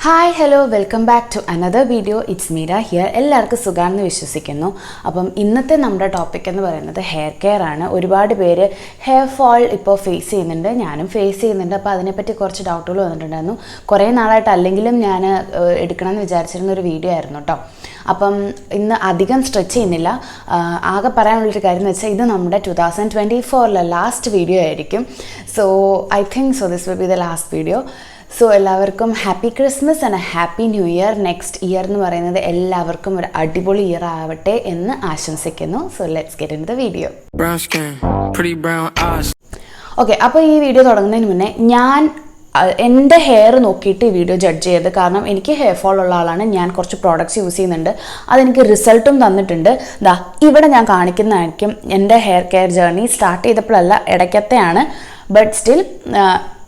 Hi hello welcome back to another video. It's Meera here. എല്ലാവർക്കും സുഖമാണെന്ന് വിശ്വസിക്കുന്നു. അപ്പം ഇന്നത്തെ നമ്മുടെ ടോപ്പിക് എന്ന് പറയുന്നത് ഹെയർ കെയർ ആണ്. ഒരുപാട് പേര് ഹെയർ ഫോൾ ഇപ്പോൾ ഫേസ് ചെയ്യുന്നുണ്ട്, ഞാനും ഫേസ് ചെയ്യുന്നുണ്ട്. അപ്പോൾ അതിനെപ്പറ്റി കുറച്ച് ഡൗട്ടുകൾ വന്നിട്ടുണ്ടായിരുന്നു. കുറേ നാളായിട്ട് അല്ലെങ്കിലും ഞാൻ എടുക്കണമെന്ന് വിചാരിച്ചിരുന്ന ഒരു വീഡിയോ ആയിരുന്നു കേട്ടോ. അപ്പം ഇന്ന് അധികം സ്ട്രെച്ച് ചെയ്യുന്നില്ല. ആകെ പറയാനുള്ളൊരു കാര്യം എന്ന് വെച്ചാൽ ഇത് നമ്മുടെ 2024 ലാസ്റ്റ് വീഡിയോ ആയിരിക്കും. So I think so this will be the last video. So എല്ലാവർക്കും happy Christmas and happy new year. Next year എന്ന് പറയുന്നത് എല്ലാവർക്കും ഒരു അടിപൊളി ഇയർ ആവട്ടെ എന്ന് ആശംസിക്കുന്നു. So let's get in the video. Okay, അപ്പോൾ ഈ വീഡിയോ തുടങ്ങുന്നതിന് മുന്നേ ഞാൻ എൻ്റെ ഹെയർ നോക്കിയിട്ട് ഈ വീഡിയോ ജഡ്ജ് ചെയ്ത്, കാരണം എനിക്ക് ഹെയർ ഫോൾ ഉള്ള ആളാണ്. ഞാൻ കുറച്ച് പ്രോഡക്റ്റ്സ് യൂസ് ചെയ്യുന്നുണ്ട്, അതെനിക്ക് റിസൾട്ടും തന്നിട്ടുണ്ട്. ദാ ഇവിടെ ഞാൻ കാണിക്കുന്നതായിരിക്കും എൻ്റെ ഹെയർ കെയർ ജേർണി. സ്റ്റാർട്ട് ചെയ്തപ്പോഴല്ല, ഇടയ്ക്കത്തെയാണ്, ബട്ട് സ്റ്റിൽ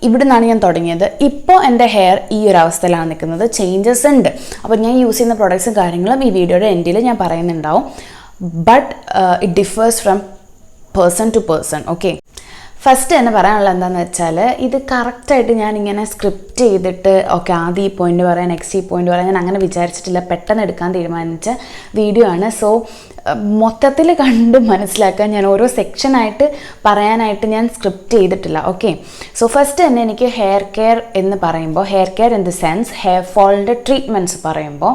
ഇവിടെ നിന്നാണ് ഞാൻ തുടങ്ങിയത്. ഇപ്പോൾ എൻ്റെ ഹെയർ ഈ ഒരു അവസ്ഥയിലാണ് നിൽക്കുന്നത്. ചേഞ്ചസ് ഉണ്ട്. അപ്പോൾ ഞാൻ യൂസ് ചെയ്യുന്ന പ്രോഡക്ട്സും കാര്യങ്ങളും ഈ വീഡിയോയുടെ എൻഡിൽ ഞാൻ പറയുന്നുണ്ടാവും. But it differs from person to person. Okay, first തന്നെ പറയാനുള്ളത് എന്താണെന്ന് വെച്ചാൽ, ഇത് കറക്റ്റായിട്ട് ഞാനിങ്ങനെ സ്ക്രിപ്റ്റ് ചെയ്തിട്ട് ഓക്കെ ആദ്യം ഈ പോയിൻ്റ് പറയാം, നെക്സ്റ്റ് ഈ പോയിൻ്റ് പറയാം, ഞാൻ അങ്ങനെ വിചാരിച്ചിട്ടില്ല. പെട്ടെന്ന് എടുക്കാൻ തീരുമാനിച്ച വീഡിയോ ആണ്. സോ മൊത്തത്തിൽ കണ്ട് മനസ്സിലാക്കാൻ ഞാൻ ഓരോ സെക്ഷനായിട്ട് പറയാനായിട്ട് ഞാൻ സ്ക്രിപ്റ്റ് ചെയ്തിട്ടില്ല. ഓക്കെ, സോ ഫസ്റ്റ് തന്നെ എനിക്ക് ഹെയർ കെയർ എന്ന് പറയുമ്പോൾ, hair care in the sense hair ഫോളിൻ്റെ ട്രീറ്റ്മെൻറ്റ്സ് പറയുമ്പോൾ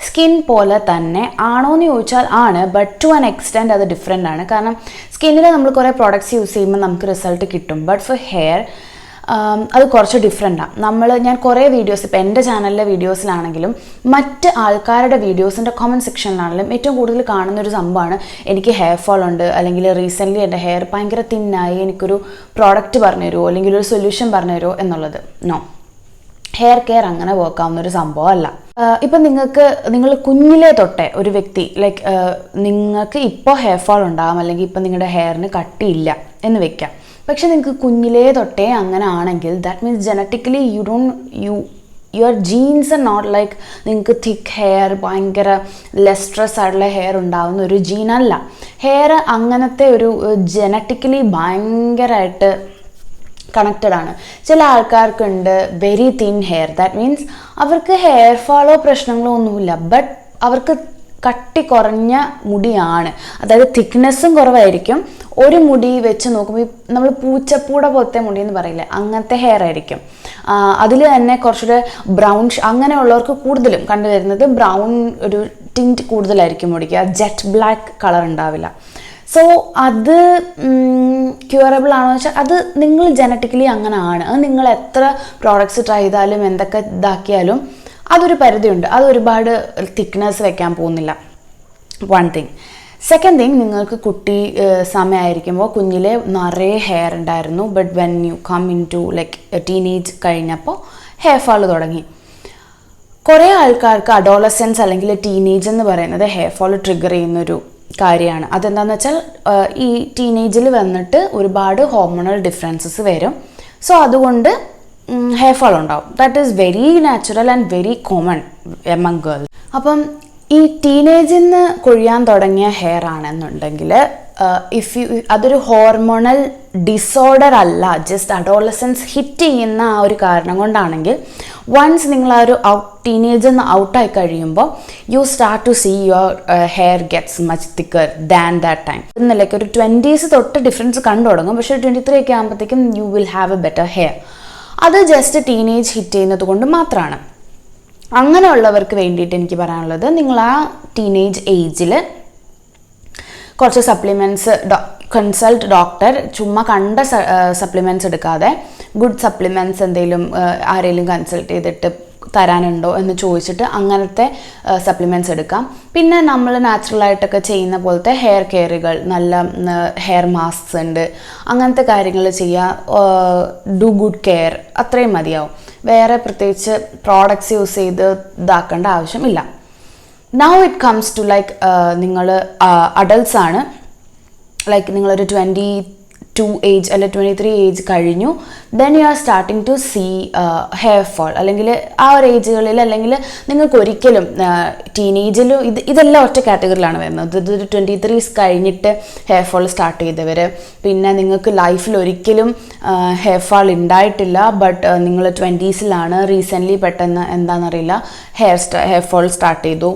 സ്കിൻ പോലെ തന്നെ ആണോ എന്ന് ചോദിച്ചാൽ ആണ്, ബട്ട് ടു ആൻ എക്സ്റ്റെൻറ്റ് അത് ഡിഫറെൻ്റ് ആണ്. കാരണം സ്കിന്നിൽ നമ്മൾ കുറേ പ്രോഡക്റ്റ്സ് യൂസ് ചെയ്യുമ്പോൾ നമുക്ക് റിസൾട്ട് കിട്ടും, ബട്ട് ഫോർ ഹെയർ അത് കുറച്ച് ഡിഫറെൻറ്റാണ്. ഞാൻ കുറേ വീഡിയോസ്, ഇപ്പോൾ എൻ്റെ ചാനലിലെ വീഡിയോസിലാണെങ്കിലും മറ്റ് ആൾക്കാരുടെ വീഡിയോസിൻ്റെ കമൻറ്റ് സെക്ഷനിലാണെങ്കിലും ഏറ്റവും കൂടുതൽ കാണുന്നൊരു സംഭവമാണ് എനിക്ക് ഹെയർ ഫോൾ ഉണ്ട്, അല്ലെങ്കിൽ റീസെൻ്റ്ലി എൻ്റെ ഹെയർ ഭയങ്കര തിന്നായി, എനിക്കൊരു പ്രോഡക്റ്റ് പറഞ്ഞു തരുമോ അല്ലെങ്കിൽ ഒരു സൊല്യൂഷൻ പറഞ്ഞു തരുമോ എന്നുള്ളത്. നോ, ഹെയർ കെയർ അങ്ങനെ വർക്കാവുന്നൊരു സംഭവമല്ല. ഇപ്പം നിങ്ങൾ കുഞ്ഞിലേ തൊട്ടേ ഒരു വ്യക്തി ലൈക്ക് നിങ്ങൾക്ക് ഇപ്പോൾ ഹെയർ ഫോൾ ഉണ്ടാകും, അല്ലെങ്കിൽ ഇപ്പം നിങ്ങളുടെ ഹെയറിന് കട്ടിയില്ല എന്ന് വെക്കാം. പക്ഷെ നിങ്ങൾക്ക് കുഞ്ഞിലേ തൊട്ടേ അങ്ങനെ ആണെങ്കിൽ that means genetically your genes are not like നിങ്ങൾക്ക് തിക്ക് ഹെയർ, ഭയങ്കര ലെസ്ട്രസ് ആയിട്ടുള്ള ഹെയർ ഉണ്ടാവുന്ന ഒരു ജീനല്ല. ഹെയർ അങ്ങനത്തെ ഒരു ജനറ്റിക്കലി ഭയങ്കരമായിട്ട് കണക്റ്റഡ് ആണ്. ചില ആൾക്കാർക്കുണ്ട് very thin hair, that means അവർക്ക് ഹെയർ ഫോളോ പ്രശ്നങ്ങളോ ഒന്നുമില്ല, ബട്ട് അവർക്ക് കട്ടി കുറഞ്ഞ മുടിയാണ്, അതായത് തിക്നെസ്സും കുറവായിരിക്കും. ഒരു മുടി വെച്ച് നോക്കുമ്പോൾ നമ്മൾ പൂച്ചപ്പൂട പോലത്തെ മുടി എന്ന് പറയില്ലേ, അങ്ങനത്തെ ഹെയർ ആയിരിക്കും. അതിൽ തന്നെ കുറച്ചുകൂടെ ബ്രൗൺ, അങ്ങനെയുള്ളവർക്ക് കൂടുതലും കണ്ടുവരുന്നത് ബ്രൗൺ ഒരു ടിൻറ്റ് കൂടുതലായിരിക്കും മുടിക്ക്, ജെറ്റ് ബ്ലാക്ക് കളർ ഉണ്ടാവില്ല. സോ അത് ക്യൂറബിൾ ആണോ എന്ന് വെച്ചാൽ അത് നിങ്ങൾ ജനറ്റിക്കലി അങ്ങനെ ആണ്. അത് നിങ്ങൾ എത്ര പ്രോഡക്ട്സ് ട്രൈ ചെയ്താലും എന്തൊക്കെ ഇതാക്കിയാലും അതൊരു പരിധിയുണ്ട്. അത് ഒരുപാട് തിക്നെസ് വെക്കാൻ പോകുന്നില്ല. One thing. സെക്കൻഡ് തിങ്, നിങ്ങൾക്ക് കുട്ടി സമയമായിരിക്കുമ്പോൾ കുഞ്ഞിലെ നിറയെ ഹെയർ ഉണ്ടായിരുന്നു, but when you come in to like teenage കഴിഞ്ഞപ്പോൾ ഹെയർ ഫാൾ തുടങ്ങി. കുറേ ആൾക്കാർക്ക് അഡോളസെൻസ് അല്ലെങ്കിൽ ടീനേജ് എന്ന് പറയുന്നത് ഹെയർ ഫാൾ ട്രിഗർ ചെയ്യുന്നൊരു കാര്യമാണ്. അതെന്താണെന്ന് വെച്ചാൽ ഈ ടീനേജിൽ വന്നിട്ട് ഒരുപാട് ഹോർമോണൽ ഡിഫറൻസസ് വരും. സോ അതുകൊണ്ട് ഹെയർ ഫോൾ ഉണ്ടാവും. That is very natural and very common among girls. അപ്പം ഈ ടീനേജിൽ നിന്ന് കൊഴിയാൻ തുടങ്ങിയ ഹെയർ ആണെന്നുണ്ടെങ്കിൽ അതൊരു ഹോർമോണൽ ഡിസോർഡർ അല്ല, ജസ്റ്റ് അഡോളസൻസ് ഹിറ്റ് ചെയ്യുന്ന ആ ഒരു കാരണം കൊണ്ടാണെങ്കിൽ വൺസ് നിങ്ങൾ ആ ഒരു ടീനേജിൽ നിന്ന് ഔട്ടായി കഴിയുമ്പോൾ you start to see your hair gets much thicker than that time. എന്നല്ലേക്ക് ഒരു 20s തൊട്ട് ഡിഫറൻസ് കണ്ടു തുടങ്ങും, പക്ഷേ 23 ഒക്കെ ആകുമ്പോഴത്തേക്കും you will have A better hair. അത് ജസ്റ്റ് ടീനേജ് ഹിറ്റ് ചെയ്യുന്നത് കൊണ്ട് മാത്രമാണ്. അങ്ങനെയുള്ളവർക്ക് വേണ്ടിയിട്ട് എനിക്ക് പറയാനുള്ളത്, നിങ്ങൾ ആ ടീനേജ് ഏജിൽ കുറച്ച് സപ്ലിമെൻറ്റ്സ് കൺസൾട്ട് ഡോക്ടർ, ചുമ്മാ കണ്ട സപ്ലിമെൻറ്റ്സ് എടുക്കാതെ ഗുഡ് സപ്ലിമെൻറ്റ്സ് എന്തെങ്കിലും ആരെങ്കിലും കൺസൾട്ട് ചെയ്തിട്ട് തരാനുണ്ടോ എന്ന് ചോദിച്ചിട്ട് അങ്ങനത്തെ സപ്ലിമെൻറ്റ്സ് എടുക്കാം. പിന്നെ നമ്മൾ നാച്ചുറലായിട്ടൊക്കെ ചെയ്യുന്ന പോലത്തെ ഹെയർ കെയറുകൾ, നല്ല ഹെയർ മാസ്ക്സ് ഉണ്ട്, അങ്ങനത്തെ കാര്യങ്ങൾ ചെയ്യുക. ഡു ഗുഡ് കെയർ, അത്രയും മതിയാവും. വേറെ പ്രത്യേകിച്ച് പ്രോഡക്ട്സ് യൂസ് ചെയ്ത് ഇതാക്കേണ്ട ആവശ്യമില്ല. Now it comes to like നിങ്ങൾ അഡൾട്ട്സ് ആണ്, ലൈക്ക് നിങ്ങളൊരു 22 ഏജ് അല്ലെ 23 ഏജ് കഴിഞ്ഞു, then you are starting to see hair fall. അല്ലെങ്കിൽ ആ ഒരു ഏജുകളിൽ, അല്ലെങ്കിൽ നിങ്ങൾക്ക് ഒരിക്കലും ടീനേജിലും ഇതെല്ലാം ഒറ്റ കാറ്റഗറിയിലാണ് വരുന്നത്. ഇതൊരു 23 കഴിഞ്ഞിട്ട് ഹെയർ ഫോൾ സ്റ്റാർട്ട് ചെയ്തവർ, പിന്നെ നിങ്ങൾക്ക് ലൈഫിൽ ഒരിക്കലും ഹെയർ ഫാൾ ഉണ്ടായിട്ടില്ല, ബട്ട് നിങ്ങൾ 20s റീസെൻ്റ്ലി പെട്ടെന്ന് എന്താണെന്നറിയില്ല ഹെയർ ഫോൾ സ്റ്റാർട്ട് ചെയ്തു.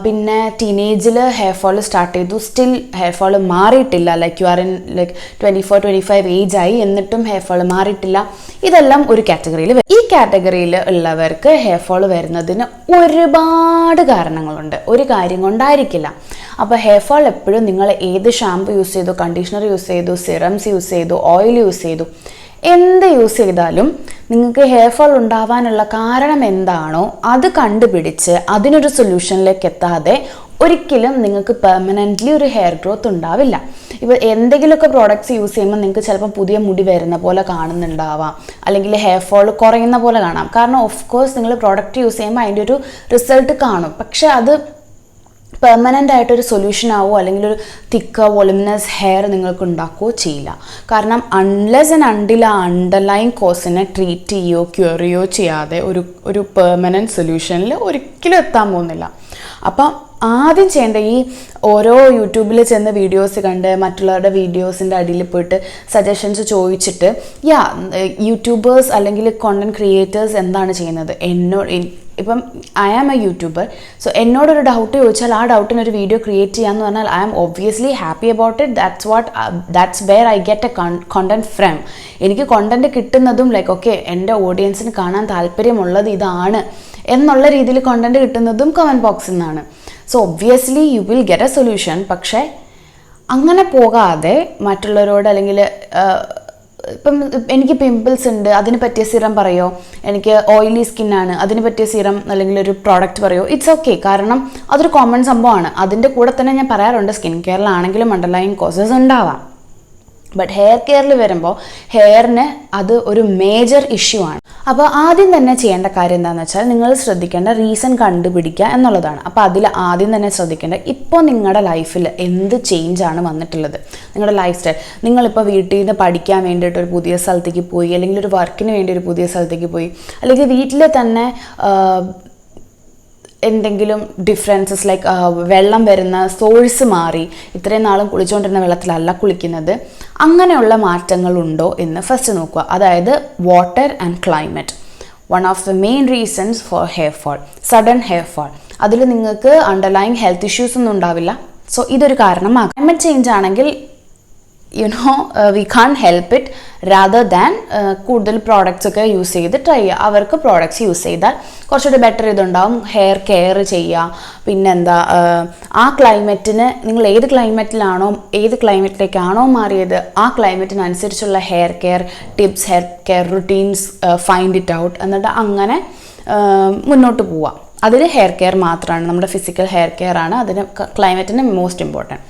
പിന്നെ ടീനേജിൽ ഹെയർ ഫോൾ സ്റ്റാർട്ട് ചെയ്തു, സ്റ്റിൽ ഹെയർ ഫോൾ മാറിയിട്ടില്ല, like you are in like 24-25 age ആയി എന്നിട്ടും ഹെയർ ഫോൾ മാറിയിട്ടില്ല. ഇതെല്ലാം ഒരു കാറ്റഗറിയിൽ. ഈ കാറ്റഗറിയിൽ ഉള്ളവർക്ക് ഹെയർ ഫോൾ വരുന്നതിന് ഒരുപാട് കാരണങ്ങളുണ്ട്, ഒരു കാര്യം കൊണ്ടായിരിക്കില്ല. അപ്പോൾ ഹെയർ ഫോൾ എപ്പോഴും നിങ്ങൾ ഏത് ഷാമ്പു യൂസ് ചെയ്തു, കണ്ടീഷണർ യൂസ് ചെയ്തു, സിറംസ് യൂസ് ചെയ്തു, ഓയിൽ യൂസ് ചെയ്തു, എന്ത് യൂസ് ചെയ്താലും നിങ്ങൾക്ക് ഹെയർ ഫോൾ ഉണ്ടാവാനുള്ള കാരണം എന്താണോ അത് കണ്ടുപിടിച്ച് അതിനൊരു സൊല്യൂഷനിലേക്ക് എത്താതെ ഒരിക്കലും നിങ്ങൾക്ക് പെർമനൻ്റ്ലി ഒരു ഹെയർ ഗ്രോത്ത് ഉണ്ടാവില്ല. ഇപ്പോൾ എന്തെങ്കിലുമൊക്കെ പ്രോഡക്റ്റ്സ് യൂസ് ചെയ്യുമ്പോൾ നിങ്ങൾക്ക് ചിലപ്പോൾ പുതിയ മുടി വരുന്ന പോലെ കാണുന്നുണ്ടാവാം, അല്ലെങ്കിൽ ഹെയർ ഫോൾ കുറയുന്ന പോലെ കാണാം. കാരണം ഓഫ് കോഴ്സ് നിങ്ങൾ പ്രോഡക്റ്റ് യൂസ് ചെയ്യുമ്പോൾ അതിൻ്റെ ഒരു റിസൾട്ട് കാണും, പക്ഷെ അത് പെർമനൻ്റ് ആയിട്ടൊരു സൊല്യൂഷൻ ആവുമോ അല്ലെങ്കിൽ ഒരു തിക്കോ വോളുമിനസ് ഹെയർ നിങ്ങൾക്ക് ഉണ്ടാക്കുകയോ ചെയ്യില്ല. കാരണം അൺലെസ് ആൻഡ് അണ്ടിൽ ആ അണ്ടർലൈൻ കോസിനെ ട്രീറ്റ് ചെയ്യുകയോ ക്യൂർ ചെയ്യുകയോ ചെയ്യാതെ ഒരു പെർമനൻറ്റ് സൊല്യൂഷനിൽ ഒരിക്കലും എത്താൻ പോകുന്നില്ല. അപ്പം ആദ്യം ചെയ്യേണ്ട ഈ ഓരോ യൂട്യൂബിൽ ചെന്ന് വീഡിയോസ് കണ്ട് മറ്റുള്ളവരുടെ വീഡിയോസിൻ്റെ അടിയിൽ പോയിട്ട് സജഷൻസ് ചോദിച്ചിട്ട് യൂട്യൂബേഴ്സ് അല്ലെങ്കിൽ കോണ്ടന്റ് ക്രിയേറ്റേഴ്സ് എന്താണ് ചെയ്യുന്നത്, ഇപ്പം I am a YouTuber, so എന്നോടൊരു ഡൗട്ട് ചോദിച്ചാൽ ആ ഡൗട്ടിനൊരു വീഡിയോ ക്രിയേറ്റ് ചെയ്യാന്ന് പറഞ്ഞാൽ I am obviously happy about it. That's where I get a content from. എനിക്ക് കോണ്ടന്റ് കിട്ടുന്നതും ലൈക്ക് ഓക്കെ എൻ്റെ ഓഡിയൻസിന് കാണാൻ താല്പര്യമുള്ളത് ഇതാണ് എന്നുള്ള രീതിയിൽ കോണ്ടന്റ് കിട്ടുന്നതും കമൻറ്റ് ബോക്സിൽ നിന്നാണ്. So obviously U will get A solution. പക്ഷേ അങ്ങനെ പോകാതെ മറ്റുള്ളവരോട്, അല്ലെങ്കിൽ ഇപ്പം എനിക്ക് പിമ്പിൾസ് ഉണ്ട് അതിന് പറ്റിയ സിറം പറയോ, എനിക്ക് ഓയിലി സ്കിന്നാണ് അതിന് പറ്റിയ സിറം അല്ലെങ്കിൽ ഒരു പ്രോഡക്റ്റ് പറയോ, ഇറ്റ്സ് ഓക്കെ. കാരണം അതൊരു കോമൺ സംഭവമാണ്. അതിൻ്റെ കൂടെ തന്നെ ഞാൻ പറയാറുണ്ട് സ്കിൻ കെയറിലാണെങ്കിലും അണ്ടർലൈൻ കോസസ് ഉണ്ടാവാം. ബട്ട് ഹെയർ കെയറിൽ വരുമ്പോൾ ഹെയറിന് അത് ഒരു മേജർ ഇഷ്യൂ ആണ്. അപ്പോൾ ആദ്യം തന്നെ ചെയ്യേണ്ട കാര്യം എന്താണെന്ന് വെച്ചാൽ നിങ്ങൾ ശ്രദ്ധിക്കേണ്ട റീസൺ കണ്ടുപിടിക്കുക എന്നുള്ളതാണ്. അപ്പോൾ അതിൽ ആദ്യം തന്നെ ശ്രദ്ധിക്കേണ്ട ഇപ്പോൾ നിങ്ങളുടെ ലൈഫിൽ എന്ത് ചേഞ്ചാണ് വന്നിട്ടുള്ളത്, നിങ്ങളുടെ ലൈഫ് സ്റ്റൈൽ. നിങ്ങളിപ്പോൾ വീട്ടിൽ നിന്ന് പഠിക്കാൻ വേണ്ടിയിട്ട് ഒരു പുതിയ സ്ഥലത്തേക്ക് പോയി, അല്ലെങ്കിൽ ഒരു വർക്കിന് വേണ്ടി ഒരു പുതിയ സ്ഥലത്തേക്ക് പോയി, അല്ലെങ്കിൽ വീട്ടിൽ തന്നെ എന്തെങ്കിലും ഡിഫറൻസസ് ലൈക്ക് വെള്ളം വരുന്ന സോഴ്സ് മാറി, ഇത്രയും നാളും കുളിച്ചുകൊണ്ടിരുന്ന വെള്ളത്തിലല്ല കുളിക്കുന്നത്, അങ്ങനെയുള്ള മാറ്റങ്ങളുണ്ടോ എന്ന് ഫസ്റ്റ് നോക്കുക. അതായത് water and climate, one of the main reasons for hair fall, sudden hair fall. അതിൽ നിങ്ങൾക്ക് അണ്ടർലൈങ് ഹെൽത്ത് ഇഷ്യൂസ് ഒന്നും ഉണ്ടാവില്ല. സോ ഇതൊരു കാരണമാകും. ക്ലൈമറ്റ് ചേഞ്ച് ആണെങ്കിൽ we can help it, rather than കൂടുതൽ പ്രോഡക്റ്റ്സ് ഒക്കെ യൂസ് ചെയ്ത് ട്രൈ ചെയ്യുക. അവർക്ക് പ്രോഡക്റ്റ്സ് യൂസ് ചെയ്താൽ കുറച്ചുകൂടി ബെറ്റർ ഇതുണ്ടാവും. ഹെയർ കെയർ ചെയ്യുക. പിന്നെന്താ, ആ ക്ലൈമറ്റിന് നിങ്ങൾ ഏത് ക്ലൈമറ്റിലാണോ, ഏത് ക്ലൈമറ്റിലേക്കാണോ മാറിയത് ആ ക്ലൈമറ്റിനനുസരിച്ചുള്ള hair care tips, hair care routines find it out, എന്നിട്ട് അങ്ങനെ മുന്നോട്ട് പോവാം. അതിൽ ഹെയർ കെയർ മാത്രമാണ്, നമ്മുടെ ഫിസിക്കൽ ഹെയർ കെയർ ആണ് അതിന് ക്ലൈമറ്റിന് മോസ്റ്റ് ഇമ്പോർട്ടൻറ്റ്.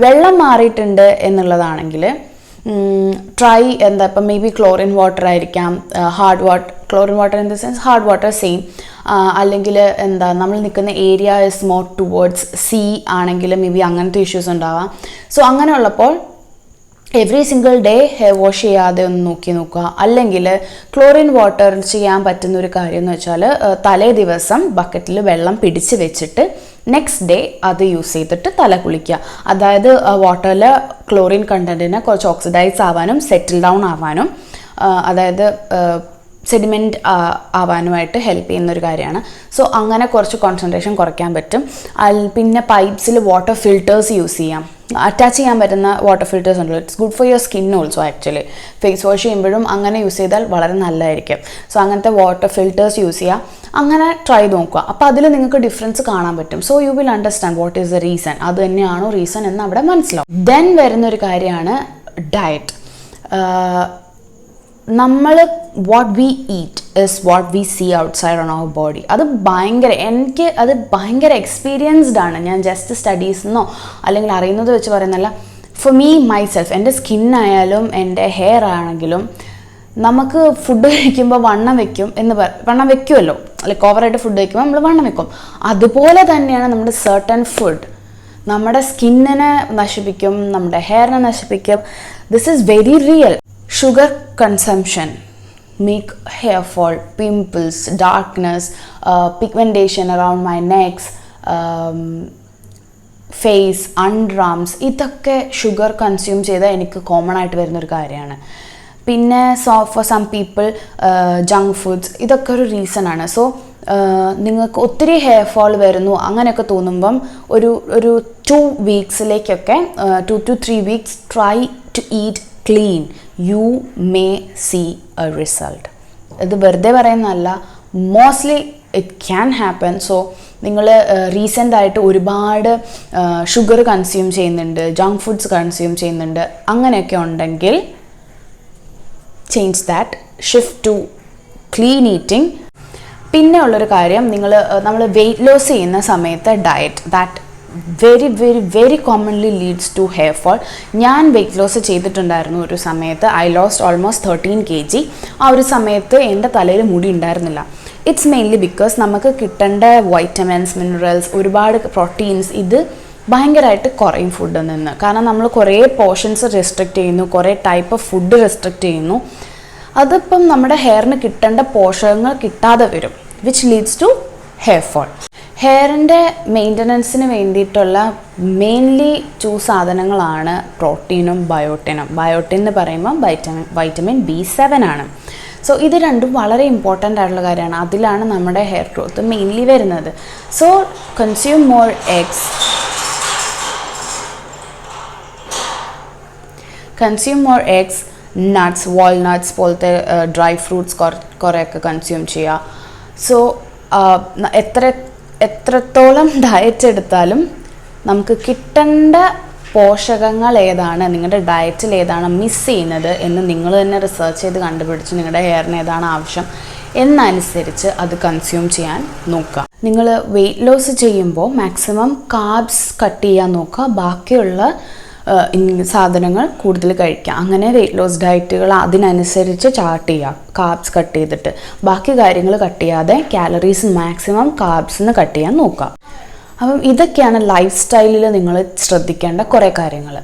വെള്ളം മാറിയിട്ടുണ്ട് എന്നുള്ളതാണെങ്കിൽ ഇപ്പം മേ ബി ക്ലോറിൻ വാട്ടർ ആയിരിക്കാം, hard water, chlorine water in the sense hard water same, അല്ലെങ്കിൽ നമ്മൾ നിൽക്കുന്ന area is more towards sea ആണെങ്കിൽ മേ ബി അങ്ങനത്തെ ഇഷ്യൂസ് ഉണ്ടാവാം. സോ അങ്ങനെയുള്ളപ്പോൾ every single day hair wash ചെയ്യാതെ ഒന്ന് നോക്കുക. അല്ലെങ്കിൽ ക്ലോറിൻ വാട്ടർ ചെയ്യാൻ പറ്റുന്ന ഒരു കാര്യം എന്ന് വെച്ചാൽ തലേ ദിവസം ബക്കറ്റിൽ വെള്ളം പിടിച്ച് വെച്ചിട്ട് നെക്സ്റ്റ് ഡേ അത് യൂസ് ചെയ്തിട്ട് തല കുളിക്കുക. അതായത് വാട്ടറിൽ ക്ലോറിൻ കണ്ടൻറ്റിനെ കുറച്ച് ഓക്സിഡൈസ് ആവാനും സെറ്റിൽ ഡൗൺ ആവാനും, അതായത് സെഡിമെൻറ്റ് ആവാനുമായിട്ട് ഹെൽപ്പ് ചെയ്യുന്നൊരു കാര്യമാണ്. സോ അങ്ങനെ കുറച്ച് കോൺസെൻട്രേഷൻ കുറയ്ക്കാൻ പറ്റും. പിന്നെ പൈപ്സിൽ വാട്ടർ ഫിൽറ്റേഴ്സ് യൂസ് ചെയ്യാം. അറ്റാച്ച് ചെയ്യാൻ പറ്റുന്ന വാട്ടർ ഫിൽറ്റേഴ്സ് ഉണ്ടല്ലോ, it's good for your skin also. Actually face wash ചെയ്യുമ്പോഴും അങ്ങനെ യൂസ് ചെയ്താൽ വളരെ നല്ലതായിരിക്കും. സോ അങ്ങനത്തെ വാട്ടർ ഫിൽറ്റേഴ്സ് യൂസ് ചെയ്യുക. അങ്ങനെ ട്രൈ നോക്കുക. അപ്പോൾ അതിൽ നിങ്ങൾക്ക് ഡിഫറൻസ് കാണാൻ പറ്റും. So you will understand what is the reason, അത് തന്നെയാണോ റീസൺ എന്ന് അവിടെ മനസ്സിലാവും. ദെൻ വരുന്നൊരു കാര്യമാണ് ഡയറ്റ്. നമ്മൾ what we eat is what we see outside on our body. എനിക്ക് അത് ഭയങ്കര എക്സ്പീരിയൻസ്ഡ് ആണ്. ഞാൻ ജസ്റ്റ് സ്റ്റഡീസെന്നോ അല്ലെങ്കിൽ അറിയുന്നത് വെച്ച് പറയുന്നല്ല. ഫോർ മീ മൈസെൽഫ്, എൻ്റെ സ്കിന്നായാലും എൻ്റെ ഹെയർ ആണെങ്കിലും നമുക്ക് ഫുഡ് കഴിക്കുമ്പോൾ വണ്ണം വെക്കുമല്ലോ, ലൈക്ക് ഓവറായിട്ട് ഫുഡ് കഴിക്കുമ്പോൾ നമ്മൾ വണ്ണം വെക്കും. അതുപോലെ തന്നെയാണ് നമ്മുടെ സർട്ടൻ ഫുഡ് നമ്മുടെ സ്കിന്നിനെ നശിപ്പിക്കും, നമ്മുടെ ഹെയറിനെ നശിപ്പിക്കും. This is very real. sugar consumption make hair fall, pimples, darkness, pigmentation around my necks, face, underarms, ഇതൊക്കെ ഷുഗർ കൺസ്യൂം ചെയ്താൽ എനിക്ക് കോമൺ ആയിട്ട് വരുന്നൊരു കാര്യമാണ്. പിന്നെ for some people junk foods, ഇതൊക്കെ ഒരു റീസൺ ആണ്. സോ നിങ്ങൾക്ക് ഒത്തിരി ഹെയർ ഫോൾ വരുന്നു അങ്ങനെയൊക്കെ തോന്നുമ്പം ഒരു 2 വീക്സിലേക്കൊക്കെ 2 to 3 weeks try to eat clean. You may see a result. ഇത് വെറുതെ പറയുന്നതല്ല, mostly it can happen. So നിങ്ങൾ റീസെൻ്റായിട്ട് ഒരുപാട് ഷുഗർ കൺസ്യൂം ചെയ്യുന്നുണ്ട്, ജങ്ക് ഫുഡ്സ് കൺസ്യൂം ചെയ്യുന്നുണ്ട്, അങ്ങനെയൊക്കെ ഉണ്ടെങ്കിൽ change that, shift to clean eating. പിന്നെ ഉള്ളൊരു കാര്യം, നമ്മൾ വെയിറ്റ് ലോസ് ചെയ്യുന്ന സമയത്ത് diet, that very very very commonly leads to hair fall. ഞാൻ വെയിറ്റ് ലോസ് ചെയ്തിട്ടുണ്ടായിരുന്നു ഒരു സമയത്ത്. I lost almost 13 kg. ആ ഒരു സമയത്ത് എൻ്റെ തലയിൽ മുടി ഉണ്ടായിരുന്നില്ല. ഇറ്റ്സ് മെയിൻലി ബിക്കോസ് നമുക്ക് കിട്ടേണ്ട വൈറ്റമിൻസ്, മിനറൽസ്, ഒരുപാട് പ്രോട്ടീൻസ് ഇത് ഭയങ്കരമായിട്ട് കുറയും ഫുഡിൽ നിന്ന്. കാരണം നമ്മൾ കുറേ പോർഷൻസ് റെസ്ട്രിക്റ്റ് ചെയ്യുന്നു, കുറേ ടൈപ്പ് ഓഫ് ഫുഡ് റെസ്ട്രിക്റ്റ് ചെയ്യുന്നു. അതിപ്പം നമ്മുടെ ഹെയറിന് കിട്ടേണ്ട പോഷകങ്ങൾ കിട്ടാതെ വരും, which leads to hair fall. ഹെയറിൻ്റെ മെയിൻ്റനൻസിന് വേണ്ടിയിട്ടുള്ള മെയിൻലി 2 സാധനങ്ങളാണ് പ്രോട്ടീനും ബയോട്ടിനും. ബയോട്ടിൻ എന്ന് പറയുമ്പോൾ വൈറ്റമിൻ B7 ആണ്. സോ ഇത് രണ്ടും വളരെ ഇമ്പോർട്ടൻ്റ് ആയിട്ടുള്ള കാര്യമാണ്. അതിലാണ് നമ്മുടെ ഹെയർ ഗ്രോത്ത് മെയിൻലി വരുന്നത്. So consume more eggs, nuts, walnuts പോലത്തെ ഡ്രൈ ഫ്രൂട്ട്സ് കുറേയൊക്കെ കൺസ്യൂം ചെയ്യുക. സോ എത്രത്തോളം ഡയറ്റ് എടുത്താലും നമുക്ക് കിട്ടേണ്ട പോഷകങ്ങൾ ഏതാണ്, നിങ്ങളുടെ ഡയറ്റിൽ ഏതാണ് മിസ് ചെയ്യുന്നത് എന്ന് നിങ്ങൾ തന്നെ റിസർച്ച് ചെയ്ത് കണ്ടുപിടിച്ച് നിങ്ങളുടെ ഹെയറിന് ഏതാണ് ആവശ്യം എന്നനുസരിച്ച് അത് കൺസ്യൂം ചെയ്യാൻ നോക്കുക. നിങ്ങൾ വെയിറ്റ് ലോസ് ചെയ്യുമ്പോൾ മാക്സിമം കാർബ്സ് കട്ട് ചെയ്യാൻ നോക്കുക, ബാക്കിയുള്ള സാധനങ്ങൾ കൂടുതൽ കഴിക്കുക. അങ്ങനെ വെയിറ്റ് ലോസ് ഡയറ്റുകൾ അതിനനുസരിച്ച് ചാർട്ട് ചെയ്യുക. കാർബ്സ് കട്ട് ചെയ്തിട്ട് ബാക്കി കാര്യങ്ങൾ കട്ട് ചെയ്യാതെ കാലറീസ് മാക്സിമം കാർബ്സിന് കട്ട് ചെയ്യാൻ നോക്കുക. അപ്പം ഇതൊക്കെയാണ് ലൈഫ് സ്റ്റൈലിൽ നിങ്ങൾ ശ്രദ്ധിക്കേണ്ട കുറേ കാര്യങ്ങൾ.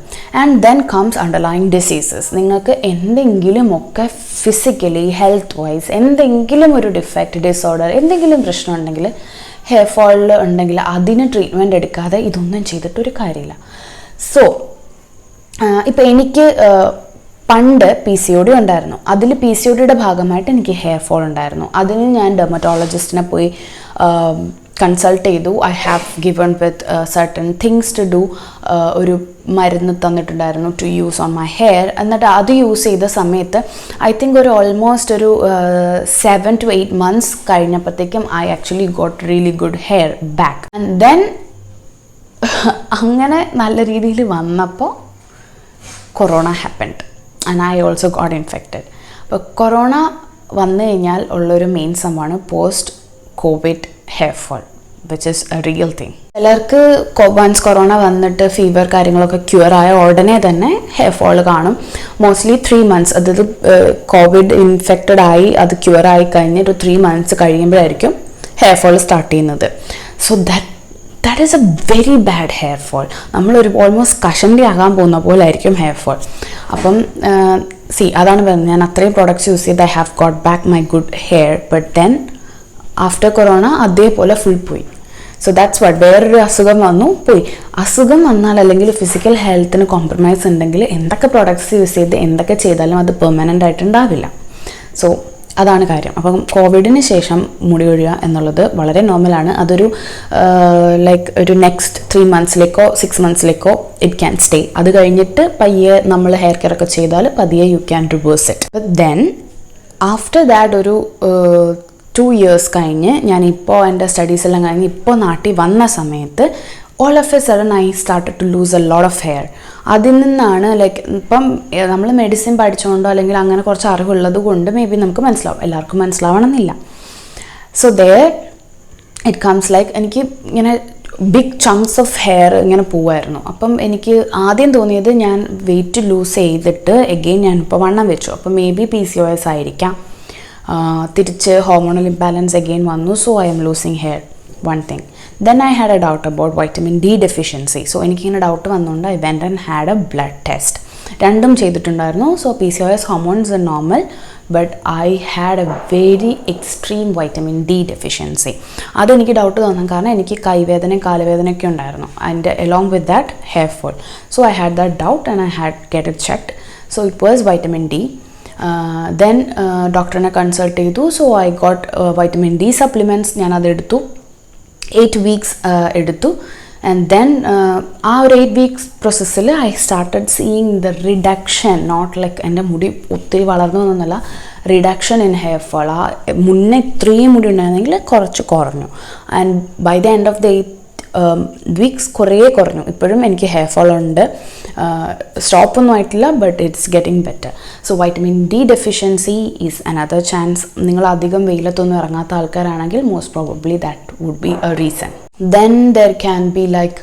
And then comes underlying diseases. നിങ്ങൾക്ക് എന്തെങ്കിലുമൊക്കെ ഫിസിക്കലി ഹെൽത്ത് വൈസ് എന്തെങ്കിലും ഒരു ഡിഫക്റ്റ്, ഡിസോർഡർ, എന്തെങ്കിലും പ്രശ്നം ഉണ്ടെങ്കിൽ, ഹെയർ ഫോളിൽ ഉണ്ടെങ്കിൽ അതിന് ട്രീറ്റ്മെൻറ്റ് എടുക്കാതെ ഇതൊന്നും ചെയ്തിട്ടൊരു കാര്യമില്ല. സോ ഇപ്പോൾ എനിക്ക് പണ്ട് PCOD ഉണ്ടായിരുന്നു. അതിൽ PCODയുടെ ഭാഗമായിട്ട് എനിക്ക് ഹെയർ ഫോൾ ഉണ്ടായിരുന്നു. അതിന് ഞാൻ ഡെർമറ്റോളജിസ്റ്റിനെ പോയി കൺസൾട്ട് ചെയ്തു. I have given with certain things to do. ഒരു മരുന്ന് തന്നിട്ടുണ്ടായിരുന്നു to use on my hair. എന്നിട്ട് അത് യൂസ് ചെയ്ത സമയത്ത് ഐ തിങ്ക് ഓൾമോസ്റ്റ് ഒരു 7 to 8 months കഴിഞ്ഞപ്പോഴത്തേക്കും I actually got really good hair back. And then അങ്ങനെ നല്ല രീതിയിൽ വന്നപ്പോൾ corona happened and I also got infected. അപ്പോൾ കൊറോണ വന്നു കഴിഞ്ഞാൽ ഉള്ളൊരു മെയിൻ സംഭവമാണ് post covid hair fall, which is a real thing. ചിലർക്ക് വൺസ് കൊറോണ വന്നിട്ട് ഫീവർ കാര്യങ്ങളൊക്കെ ക്യൂർ ആയ ഉടനെ തന്നെ ഹെയർ ഫോൾ കാണും. മോസ്റ്റ്ലി 3 months, അതായത് കോവിഡ് ഇൻഫെക്റ്റഡ് ആയി അത് ക്യൂർ ആയി കഴിഞ്ഞ് ഒരു 3 months കഴിയുമ്പോഴായിരിക്കും ഹെയർ ഫോൾ സ്റ്റാർട്ട് ചെയ്യുന്നത്. So that is a very bad hair fall. നമ്മളൊരു ഓൾമോസ്റ്റ് കഷണ്ടി ആകാൻ പോകുന്ന പോലെ ആയിരിക്കും ഹെയർ ഫോൾ. അപ്പം അതാണ് പറയുന്നത്, ഞാൻ അത്രയും പ്രോഡക്റ്റ്സ് യൂസ് ചെയ്ത് I have got back my good hair. But then after corona അതേപോലെ ഫുൾ പോയി. സോ ദാറ്റ്സ് വാട്ട്, വേറൊരു അസുഖം വന്നു പോയി. അസുഖം വന്നാൽ അല്ലെങ്കിൽ ഫിസിക്കൽ ഹെൽത്തിന് കോംപ്രമൈസ് ഉണ്ടെങ്കിൽ എന്തൊക്കെ പ്രോഡക്റ്റ്സ് യൂസ് ചെയ്ത് എന്തൊക്കെ ചെയ്താലും അത് പെർമനൻ്റ് ആയിട്ടുണ്ടാവില്ല. സോ അതാണ് കാര്യം. അപ്പം കോവിഡിന് ശേഷം മുടി കൊഴിയുക എന്നുള്ളത് വളരെ നോർമലാണ്. അതൊരു ഒരു നെക്സ്റ്റ് 3 monthsലേക്കോ 6 monthsലേക്കോ ഇറ്റ് ക്യാൻ സ്റ്റേ. അത് കഴിഞ്ഞിട്ട് പയ്യെ നമ്മൾ ഹെയർ കെയർ ഒക്കെ ചെയ്താൽ പതിയെ you can reverse it. But then after that ഒരു 2 years കഴിഞ്ഞ് ഞാനിപ്പോൾ എൻ്റെ സ്റ്റഡീസ് എല്ലാം കഴിഞ്ഞ് ഇപ്പോൾ നാട്ടിൽ വന്ന സമയത്ത് all of a sudden I started to lose a lot of hair. അതിൽ നിന്നാണ് ഇപ്പം നമ്മൾ മെഡിസിൻ പഠിച്ചുകൊണ്ടോ അല്ലെങ്കിൽ അങ്ങനെ കുറച്ച് അറിവുള്ളത് കൊണ്ട് മേ ബി നമുക്ക് മനസ്സിലാവും, എല്ലാവർക്കും മനസ്സിലാവണമെന്നില്ല. സോ there it comes എനിക്ക് ഇങ്ങനെ ബിഗ് ചങ്ക്സ് ഓഫ് ഹെയർ ഇങ്ങനെ പോവായിരുന്നു. അപ്പം എനിക്ക് ആദ്യം തോന്നിയത് ഞാൻ വെയിറ്റ് ലൂസ് ചെയ്തിട്ട് എഗെയിൻ ഞാനിപ്പോൾ വണ്ണം വെച്ചു, അപ്പം മേ ബി PCOS ആയിരിക്കാം. തിരിച്ച് ഹോർമോണൽ ഇംബാലൻസ് എഗെയിൻ വന്നു. So I M losing hair, one thing. Then I had a doubt about vitamin D deficiency. So എനിക്കിങ്ങനെ ഡൗട്ട് വന്നുകൊണ്ട് I went and had a blood test. രണ്ടും ചെയ്തിട്ടുണ്ടായിരുന്നു. So PCOS hormones are normal, but I had a very extreme vitamin D deficiency. അതെനിക്ക് doubt തോന്നാം, കാരണം എനിക്ക് കൈവേദനയും കാലുവേദനയൊക്കെ ഉണ്ടായിരുന്നു, and along with that hair fall. So I had that doubt and I had get it checked. So it was vitamin D. Then ഡോക്ടറിനെ consult ചെയ്തു. So I got vitamin D supplements. ഞാനതെടുത്തു, 8 weeks എടുത്തു. And then ആ ഒരു 8 weeks പ്രോസസ്സിൽ I started seeing the reduction, not like എൻ്റെ മുടി ഒത്തിരി വളർന്നു എന്നല്ല, റിഡക്ഷൻ ഇൻ ഹെയർ ഫോൾ. ആ മുന്നേ ഇത്രയും മുടി ഉണ്ടായിരുന്നെങ്കിൽ കുറച്ച് കുറഞ്ഞു. And by the end of the 8 weeks കുറേ കുറഞ്ഞു. ഇപ്പോഴും എനിക്ക് ഹെയർ ഫോൾ ഉണ്ട്, സ്റ്റോപ്പൊന്നും ആയിട്ടില്ല, but it's getting better. So vitamin D deficiency is another chance. നിങ്ങൾ അധികം വെയിലത്തൊന്നും ഇറങ്ങാത്ത ആൾക്കാരാണെങ്കിൽ mostly probably that would be a reason. Then there can be like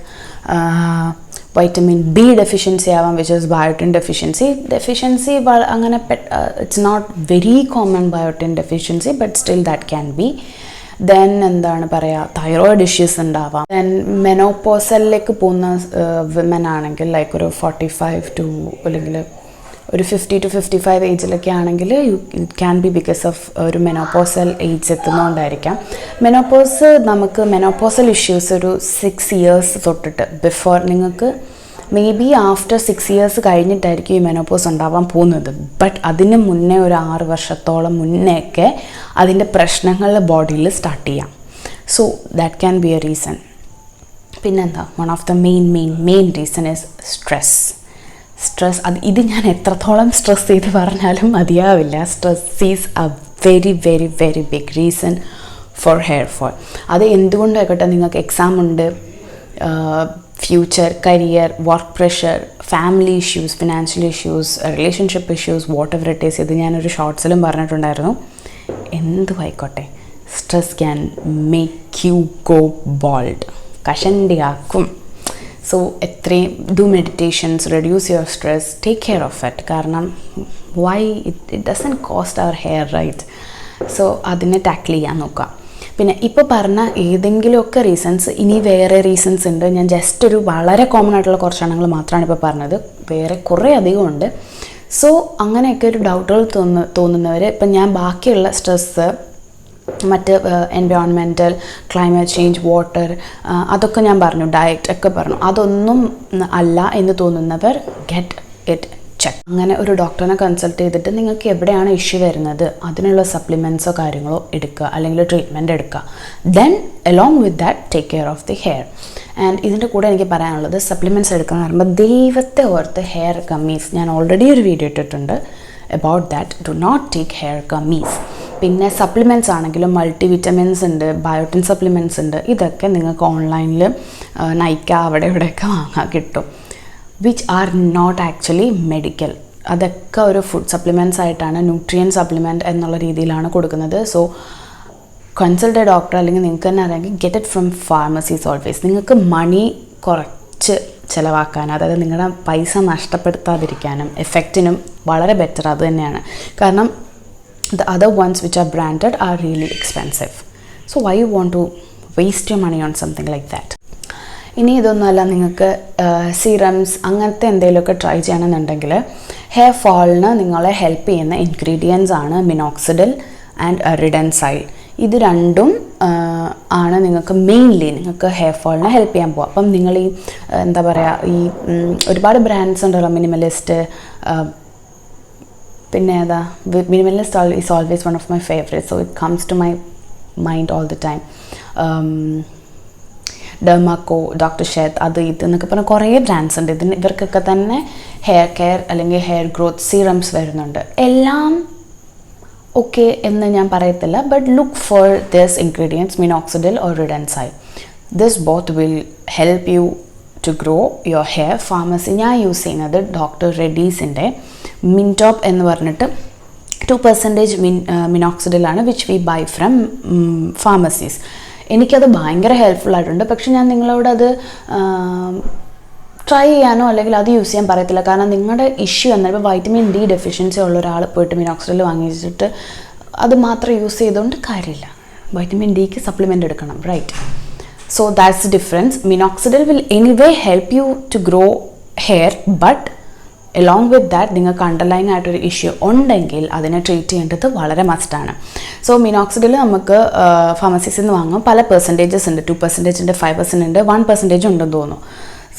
vitamin B deficiency ആവാം, വിച്ച് ഇസ് ബയോട്ടിൻ ഡെഫിഷ്യൻസി അങ്ങനെ it's not very common biotin deficiency, but still that can be. Then എന്താണ് പറയുക, thyroid issues ഉണ്ടാവാം. Then മെനോപോസലിലേക്ക് പോകുന്ന women ആണെങ്കിൽ like ഒരു 45 to അല്ലെങ്കിൽ ഒരു 50 to 55 ഏജിലൊക്കെ ആണെങ്കിൽ it can be because of ഒരു മെനോപോസൽ ഏജ് എത്തുന്നതുകൊണ്ടായിരിക്കാം. മെനോപോസൽ ഇഷ്യൂസ് ഒരു 6 years തൊട്ടിട്ട് ബിഫോർ, നിങ്ങൾക്ക് മേ ബി ആഫ്റ്റർ 6 years കഴിഞ്ഞിട്ടായിരിക്കും ഈ മെനോപോസ് ഉണ്ടാവാൻ പോകുന്നത്. ബട്ട് അതിന് മുന്നേ ഒരു 6 വർഷത്തോളം മുന്നേയൊക്കെ അതിൻ്റെ പ്രശ്നങ്ങൾ ബോഡിയിൽ സ്റ്റാർട്ട് ചെയ്യാം. So that can be a reason. പിന്നെന്താ, one of the main reason is stress. ഇത് ഞാൻ എത്രത്തോളം സ്ട്രെസ് ചെയ്ത് പറഞ്ഞാലും മതിയാവില്ല. Stress is a very very very big reason for hair fall. അത് എന്തുകൊണ്ടായിക്കോട്ടെ, നിങ്ങൾക്ക് എക്സാം ഉണ്ട്, future, career, work pressure, family issues, financial issues, relationship issues, whatever it is. ഇത് ഞാനൊരു ഷോർട്സിലും പറഞ്ഞിട്ടുണ്ടായിരുന്നു. എന്തുമായിക്കോട്ടെ, stress can make you go bald, കഷണ്ടിയാക്കും. സോ എത്രയും do meditations, reduce your stress, take care of it. കാരണം why it doesn't cost our hair, right? So അതിനെ tackle ചെയ്യാൻ നോക്കാം. പിന്നെ ഇപ്പോൾ പറഞ്ഞ ഏതെങ്കിലുമൊക്കെ റീസൺസ്, ഇനി വേറെ റീസൺസ് ഉണ്ട്. ഞാൻ ജസ്റ്റ് ഒരു വളരെ കോമൺ ആയിട്ടുള്ള കുറച്ചെണ്ണങ്ങൾ മാത്രമാണ് ഇപ്പോൾ പറഞ്ഞത്, വേറെ കുറേ അധികം ഉണ്ട്. സോ അങ്ങനെയൊക്കെ ഒരു ഡൗട്ടുകൾ തോന്നുന്നവർ, ഇപ്പം ഞാൻ ബാക്കിയുള്ള സ്ട്രെസ്സ്, മറ്റ് എൻവയോൺമെൻറ്റൽ, ക്ലൈമറ്റ് ചേഞ്ച്, വാട്ടർ, അതൊക്കെ ഞാൻ പറഞ്ഞു, ഡയറ്റ് ഒക്കെ പറഞ്ഞു, അതൊന്നും അല്ല എന്ന് തോന്നുന്നവർ ഗെറ്റ് ഇറ്റ് ചെക്ക്. അങ്ങനെ ഒരു ഡോക്ടറിനെ കൺസൾട്ട് ചെയ്തിട്ട് നിങ്ങൾക്ക് എവിടെയാണ് ഇഷ്യൂ വരുന്നത് അതിനുള്ള സപ്ലിമെൻറ്റ്സോ കാര്യങ്ങളോ എടുക്കുക, അല്ലെങ്കിൽ ട്രീറ്റ്മെൻറ്റ് എടുക്കുക. Then along with that take care of the hair. And ഇതിൻ്റെ കൂടെ എനിക്ക് പറയാനുള്ളത്, സപ്ലിമെൻറ്റ്സ് എടുക്കുക എന്ന് പറയുമ്പോൾ ദൈവത്തെ ഓർത്ത് ഹെയർ ഗമ്മീസ്, ഞാൻ ഓൾറെഡി ഒരു വീഡിയോ ഇട്ടിട്ടുണ്ട് about that. Do not take hair gummies. പിന്നെ സപ്ലിമെൻറ്റ്സ് ആണെങ്കിലും മൾട്ടി വിറ്റമിൻസ് ഉണ്ട്, ബയോട്ടിൻ സപ്ലിമെൻറ്റ്സ് ഉണ്ട്. ഇതൊക്കെ നിങ്ങൾക്ക് ഓൺലൈനിൽ നൈക്ക അവിടെ ഇവിടെയൊക്കെ വാങ്ങാൻ കിട്ടും, which are not actually medical. അതൊക്കെ ഒരു ഫുഡ് സപ്ലിമെൻറ്റ്സ് ആയിട്ടാണ്, ന്യൂട്രിയൻ സപ്ലിമെൻറ്റ് എന്നുള്ള രീതിയിലാണ് കൊടുക്കുന്നത്. സോ കൺസൾട്ട് എ ഡോക്ടർ, അല്ലെങ്കിൽ നിങ്ങൾക്ക് തന്നെ അറിയാമെങ്കിൽ get it from pharmacies always. നിങ്ങൾക്ക് മണി കുറച്ച് ചിലവാക്കാൻ, അതായത് നിങ്ങളുടെ പൈസ നഷ്ടപ്പെടുത്താതിരിക്കാനും എഫക്റ്റിനും വളരെ ബെറ്റർ അത് തന്നെയാണ്. കാരണം the other ones which are branded are really expensive. So why you want to waste your money on something like that? ഇനി ഇതൊന്നുമല്ല, നിങ്ങൾക്ക് സീറംസ് അങ്ങനത്തെ എന്തെങ്കിലുമൊക്കെ ട്രൈ ചെയ്യണമെന്നുണ്ടെങ്കിൽ, ഹെയർ ഫോളിന് നിങ്ങളെ ഹെൽപ്പ് ചെയ്യുന്ന ഇൻഗ്രീഡിയൻസ് ആണ് മിനോക്സിഡിൽ ആൻഡ് റിഡൻസൈൽ. ഇത് രണ്ടും ആണ് നിങ്ങൾക്ക് മെയിൻലി നിങ്ങൾക്ക് ഹെയർ ഫോളിനെ ഹെൽപ്പ് ചെയ്യാൻ പോകുക. അപ്പം നിങ്ങൾ ഈ എന്താ പറയുക, ഈ ഒരുപാട് ബ്രാൻഡ്സ് ഉണ്ടല്ലോ, മിനിമലിസ്റ്റ്, പിന്നെ ഏതാ, Minimalist is always one of my favourite. So it comes to my mind all the time. Dermaco, doctor Sheth, അത് ഇത് എന്നൊക്കെ പറഞ്ഞാൽ കുറേ ബ്രാൻഡ്സ് ഉണ്ട്. ഇവർക്കൊക്കെ തന്നെ ഹെയർ കെയർ അല്ലെങ്കിൽ ഹെയർ ഗ്രോത്ത് സീറംസ് വരുന്നുണ്ട്. എല്ലാം ഓക്കെ എന്ന് ഞാൻ പറയത്തില്ല, but look for this ingredients, minoxidil or Redensyl. This both will help you to grow your hair. Pharmacy ഞാൻ യൂസ് ചെയ്യുന്നത് ഡോക്ടർ റെഡ്ഡീസിൻ്റെ മിൻടോപ്പ് എന്ന് പറഞ്ഞിട്ട് 2% മിനോക്സിഡിലാണ്, which we buy from pharmacies. എനിക്കത് ഭയങ്കര ഹെൽപ്ഫുൾ ആയിട്ടുണ്ട്. പക്ഷെ ഞാൻ നിങ്ങളോട് അത് ട്രൈ ചെയ്യാനോ അല്ലെങ്കിൽ അത് യൂസ് ചെയ്യാൻ പറയത്തില്ല. കാരണം നിങ്ങളുടെ ഇഷ്യൂ എന്നാൽ ഇപ്പോൾ വൈറ്റമിൻ ഡി ഡെഫിഷ്യൻസി ഉള്ള ഒരാൾ പോയിട്ട് മിനോക്സിഡിൽ വാങ്ങിച്ചിട്ട് അത് മാത്രം യൂസ് ചെയ്തുകൊണ്ട് കാര്യമില്ല. വൈറ്റമിൻ ഡിക്ക് സപ്ലിമെൻ്റ് എടുക്കണം, right? So that's the difference. Minoxidil will anyway help you to grow hair, but along with that നിങ്ങൾക്ക് അണ്ടർലൈൻ ആയിട്ടൊരു ഇഷ്യൂ ഉണ്ടെങ്കിൽ അതിനെ ട്രീറ്റ് ചെയ്യേണ്ടത് വളരെ മസ്റ്റാണ്. സോ മിനോക്സിഡിൽ നമുക്ക് ഫാർമസീസിൽ നിന്ന് വാങ്ങും. പല പെർസെൻറ്റേജസ് ഉണ്ട്, 2% ഉണ്ട്, 5% ഉണ്ട്, 1% ഉണ്ടെന്ന് തോന്നുന്നു.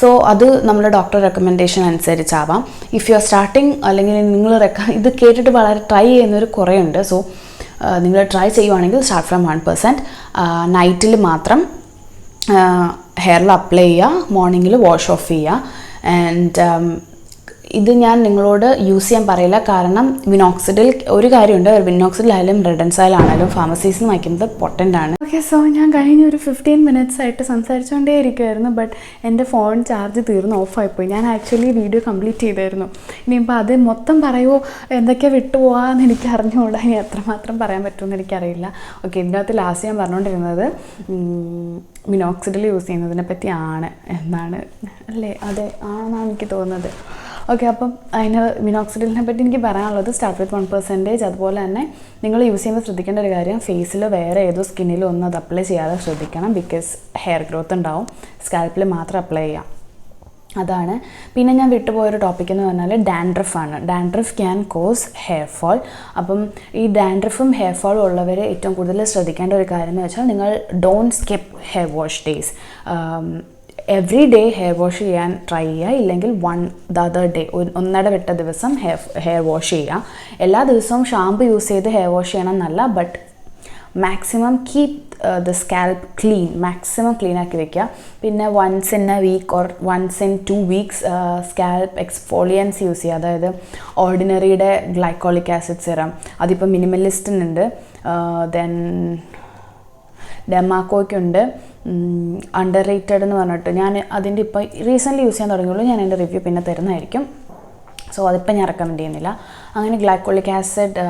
സോ അത് നമ്മുടെ ഡോക്ടർ റെക്കമെൻഡേഷൻ അനുസരിച്ചാവാം. ഇഫ് യു ആർ സ്റ്റാർട്ടിങ് അല്ലെങ്കിൽ നിങ്ങൾ ഇത് കേട്ടിട്ട് വളരെ ട്രൈ ചെയ്യുന്നവർ കുറേ ഉണ്ട്. സോ നിങ്ങൾ ട്രൈ ചെയ്യുവാണെങ്കിൽ സ്റ്റാർട്ട് ഫ്രം 1%. നൈറ്റിൽ മാത്രം ഹെയറിൽ അപ്ലൈ ചെയ്യുക, മോർണിംഗിൽ വാഷ് ഓഫ് ചെയ്യുക. ആൻഡ് ഇത് ഞാൻ നിങ്ങളോട് യൂസ് ചെയ്യാൻ പറയില്ല, കാരണം മിനോക്സിഡിൽ ഒരു കാര്യമുണ്ട്, മിനോക്സിഡിലായാലും റെഡൻസൈലാണെങ്കിലും ഫാർമസീസിൽ നിന്ന് വാങ്ങിക്കുന്നത് പൊട്ടൻ്റാണ്. ഓക്കെ, സോ ഞാൻ കഴിഞ്ഞ ഒരു 15 minutes ആയിട്ട് സംസാരിച്ചുകൊണ്ടേ ഇരിക്കുമായിരുന്നു. ബട്ട് എൻ്റെ ഫോൺ ചാർജ് തീർന്ന് ഓഫായിപ്പോയി. ഞാൻ ആക്ച്വലി വീഡിയോ കംപ്ലീറ്റ് ചെയ്തായിരുന്നു. ഇനിയിപ്പോൾ അത് മൊത്തം പറയുമോ, എന്തൊക്കെയാണ് വിട്ടുപോകാമെന്ന് എനിക്ക് അറിഞ്ഞുകൂടാ. ഇനി എത്രമാത്രം പറയാൻ പറ്റുമെന്ന് എനിക്കറിയില്ല. ഓക്കെ, ഇതിനകത്ത് ലാസ്റ്റ് ഞാൻ പറഞ്ഞുകൊണ്ടിരുന്നത് മിനോക്സിഡിൽ യൂസ് ചെയ്യുന്നതിനെ പറ്റിയാണ് എന്നാണ്, അല്ലേ? അതെ ആണെന്നാണ് എനിക്ക് തോന്നുന്നത്. ഓക്കെ, അപ്പം അതിന് മിനോക്സിഡിലിനെ പറ്റി എനിക്ക് പറയാനുള്ളത് സ്റ്റാർട്ട് വിത്ത് 1%. അതുപോലെ തന്നെ നിങ്ങൾ യൂസ് ചെയ്യുമ്പോൾ ശ്രദ്ധിക്കേണ്ട ഒരു കാര്യം, ഫേസിൽ വേറെ ഏതോ സ്കിന്നിലും ഒന്നും അത് അപ്ലൈ ചെയ്യാതെ ശ്രദ്ധിക്കണം. ബിക്കോസ് ഹെയർ ഗ്രോത്ത് ഉണ്ടാവും. സ്കാൽപ്പിൽ മാത്രം അപ്ലൈ ചെയ്യാം, അതാണ്. പിന്നെ ഞാൻ വിട്ടുപോയൊരു ടോപ്പിക് എന്ന് പറഞ്ഞാൽ ഡാൻഡ്രഫാണ്. Dandruff can cause hair fall. അപ്പം ഈ ഡാൻഡ്രഫും ഹെയർ ഫോളും ഉള്ളവർ ഏറ്റവും കൂടുതൽ ശ്രദ്ധിക്കേണ്ട ഒരു കാര്യം എന്ന് വെച്ചാൽ, നിങ്ങൾ don't skip hair wash days. Every day hair wash ചെയ്യാൻ ട്രൈ ചെയ്യുക. ഇല്ലെങ്കിൽ ദ അതർ ഡേ, ഒന്നിടവിട്ട ദിവസം ഹെയർ വാഷ് ചെയ്യുക. എല്ലാ ദിവസവും ഷാമ്പു യൂസ് ചെയ്ത് ഹെയർ വാഷ് ചെയ്യണം എന്നല്ല, but maximum keep the scalp clean, maximum clean ആക്കി വെക്കുക. പിന്നെ once in a week or once in 2 weeks scalp exfoliants use ചെയ്യുക. അതായത് ഓർഡിനറിയുടെ ഗ്ലൈക്കോളിക് ആസിഡ് സിറം, അതിപ്പോൾ മിനിമലിസ്റ്റിനുണ്ട്, ദെൻ ഡെമാക്കോയ്ക്കുണ്ട്, അണ്ടർ റേറ്റഡ് എന്ന് പറഞ്ഞിട്ട്. ഞാൻ അതിൻ്റെ ഇപ്പോൾ റീസെൻ്റ്ലി യൂസ് ചെയ്യാൻ തുടങ്ങിയുള്ളൂ. ഞാൻ എൻ്റെ റിവ്യൂ പിന്നെ തരുന്നതായിരിക്കും. സോ അതിപ്പോൾ ഞാൻ റെക്കമെൻഡ് ചെയ്യുന്നില്ല. അങ്ങനെ ഗ്ലൈക്കോളിക് ആസിഡ്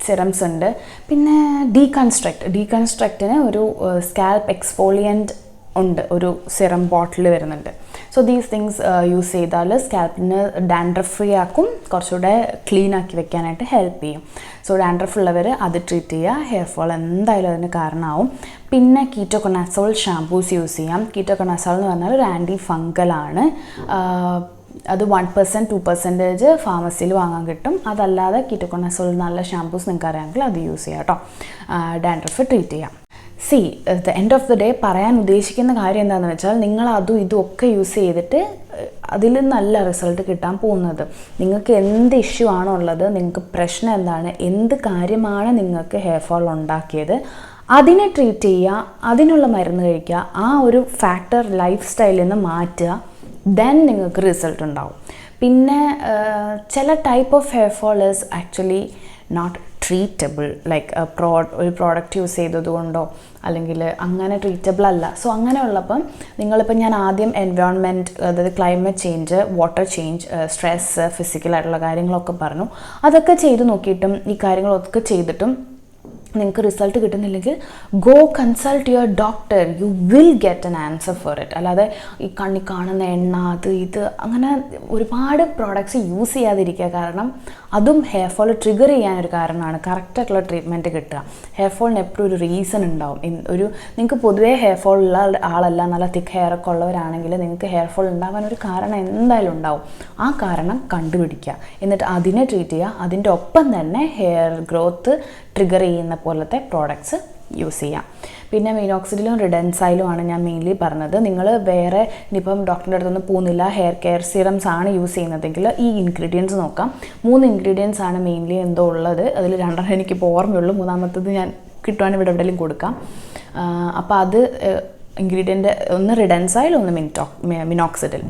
സിറംസ് ഉണ്ട്. പിന്നെ ഡീകൺസ്ട്രക്റ്റിന് ഒരു സ്കാൽപ്പ് എക്സ്ഫോളിയൻറ്റ് ഉണ്ട്, ഒരു സിറം ബോട്ടിൽ വരുന്നുണ്ട്. സോ ദീസ് തിങ്സ് യൂസ് ചെയ്താൽ സ്കാൽപ്പിന് ഡാൻഡ്രഫ് ഫ്രീ ആക്കും, കുറച്ചുകൂടെ ക്ലീൻ ആക്കി വെക്കാനായിട്ട് ഹെൽപ്പ് ചെയ്യും. സോ ഡാൻഡ്രഫ് ഉള്ളവർ അത് ട്രീറ്റ് ചെയ്യുക. ഹെയർ ഫോൾ എന്തായാലും അതിന് കാരണമാവും. പിന്നെ കീറ്റോകൊണാസോൾ ഷാംപൂസ് യൂസ് ചെയ്യാം. കീറ്റോകൊണാസോൾ എന്ന് പറഞ്ഞാൽ ഒരു ആൻറ്റി ഫംഗലാണ്. അത് 1% 2% ഫാർമസിയിൽ വാങ്ങാൻ കിട്ടും. അതല്ലാതെ കീറ്റോകൊണാസോൾ നല്ല ഷാംപൂസ് നിങ്ങൾക്ക് അറിയാമെങ്കിൽ അത് യൂസ് ചെയ്യാം കേട്ടോ. ഡാൻഡ്രഫ് ട്രീറ്റ് ചെയ്യാം. The end of the day പറയാൻ ഉദ്ദേശിക്കുന്ന കാര്യം എന്താണെന്ന് വെച്ചാൽ, നിങ്ങൾ അതും ഇതും ഒക്കെ യൂസ് ചെയ്തിട്ട് അതിൽ നല്ല റിസൾട്ട് കിട്ടാൻ പോകുന്നത്. നിങ്ങൾക്ക് എന്ത് ഇഷ്യൂ ആണോ ഉള്ളത്, നിങ്ങൾക്ക് പ്രശ്നം എന്താണ്, എന്ത് കാര്യമാണ് നിങ്ങൾക്ക് ഹെയർ ഫോൾ ഉണ്ടാക്കിയത്, അതിനെ ട്രീറ്റ് ചെയ്യുക, അതിനുള്ള മരുന്ന് കഴിക്കുക. ആ ഒരു ഫാക്ടർ ലൈഫ് സ്റ്റൈലിൽ നിന്ന് മാറ്റുക. ദെൻ നിങ്ങൾക്ക് റിസൾട്ട് ഉണ്ടാവും. പിന്നെ ചില type of hair fall is actually not treatable. Like ഒരു പ്രോഡക്റ്റ് യൂസ് ചെയ്തതുകൊണ്ടോ അല്ലെങ്കിൽ അങ്ങനെ ട്രീറ്റബിൾ അല്ല. സോ അങ്ങനെയുള്ളപ്പം നിങ്ങളിപ്പം ഞാൻ ആദ്യം എൻവയോൺമെൻറ്റ്, അതായത് climate change, water change, stress, ഫിസിക്കലായിട്ടുള്ള കാര്യങ്ങളൊക്കെ പറഞ്ഞു. അതൊക്കെ ചെയ്ത് നോക്കിയിട്ടും ഈ കാര്യങ്ങളൊക്കെ ചെയ്തിട്ടും നിങ്ങൾക്ക് റിസൾട്ട് കിട്ടുന്നില്ലെങ്കിൽ, go consult your doctor. You will get an answer for it. അല്ലാതെ ഈ കണ്ണി കാണുന്ന എണ്ണ, അത് ഇത് അങ്ങനെ ഒരുപാട് പ്രോഡക്റ്റ്സ് യൂസ് ചെയ്യാതിരിക്കുക. കാരണം അതും ഹെയർ ഫോൾ ട്രിഗർ ചെയ്യാനൊരു കാരണമാണ്. കറക്റ്റായിട്ടുള്ള ട്രീറ്റ്മെൻറ്റ് കിട്ടുക. ഹെയർ ഫോളിന് എപ്പോഴും ഒരു റീസൺ ഉണ്ടാവും. നിങ്ങൾക്ക് പൊതുവേ ഹെയർ ഫോൾ ഉള്ള ആളല്ല, നല്ല തിക്ക് ഹെയർ ഒക്കെ ഉള്ളവരാണെങ്കിൽ നിങ്ങൾക്ക് ഹെയർ ഫോൾ ഉണ്ടാകാൻ ഒരു കാരണം എന്തായാലും ഉണ്ടാവും. ആ കാരണം കണ്ടുപിടിക്കുക, എന്നിട്ട് അതിനെ ട്രീറ്റ് ചെയ്യുക. അതിൻ്റെ ഒപ്പം തന്നെ ഹെയർ ഗ്രോത്ത് ട്രിഗർ ചെയ്യുന്ന പോലത്തെ പ്രോഡക്ട്സ് യൂസ് ചെയ്യാം. പിന്നെ മിനോക്സിഡിലും റിഡൻസൈലും ആണ് ഞാൻ മെയിൻലി പറഞ്ഞത്. നിങ്ങൾ വേറെ ഇനിയിപ്പം ഡോക്ടറിൻ്റെ അടുത്തൊന്നും പോകുന്നില്ല, ഹെയർ കെയർ സിറംസ് ആണ് യൂസ് ചെയ്യുന്നതെങ്കിൽ ഈ ഇൻഗ്രീഡിയൻസ് നോക്കാം. 3 ഇൻഗ്രീഡിയൻസ് ആണ് മെയിൻലി എന്തോ ഉള്ളത്. അതിൽ 2 എനിക്കിപ്പോൾ ഓർമ്മയുള്ളൂ. 3ാമത്തത് ഞാൻ കിട്ടുവാണെങ്കിൽ ഇവിടെ എവിടെയെങ്കിലും കൊടുക്കാം. അപ്പോൾ അത് ഇൻഗ്രീഡിയൻറ്റ് ഒന്ന് റിഡൻസൈൽ, ഒന്ന് മിനോക്സിഡിൽ.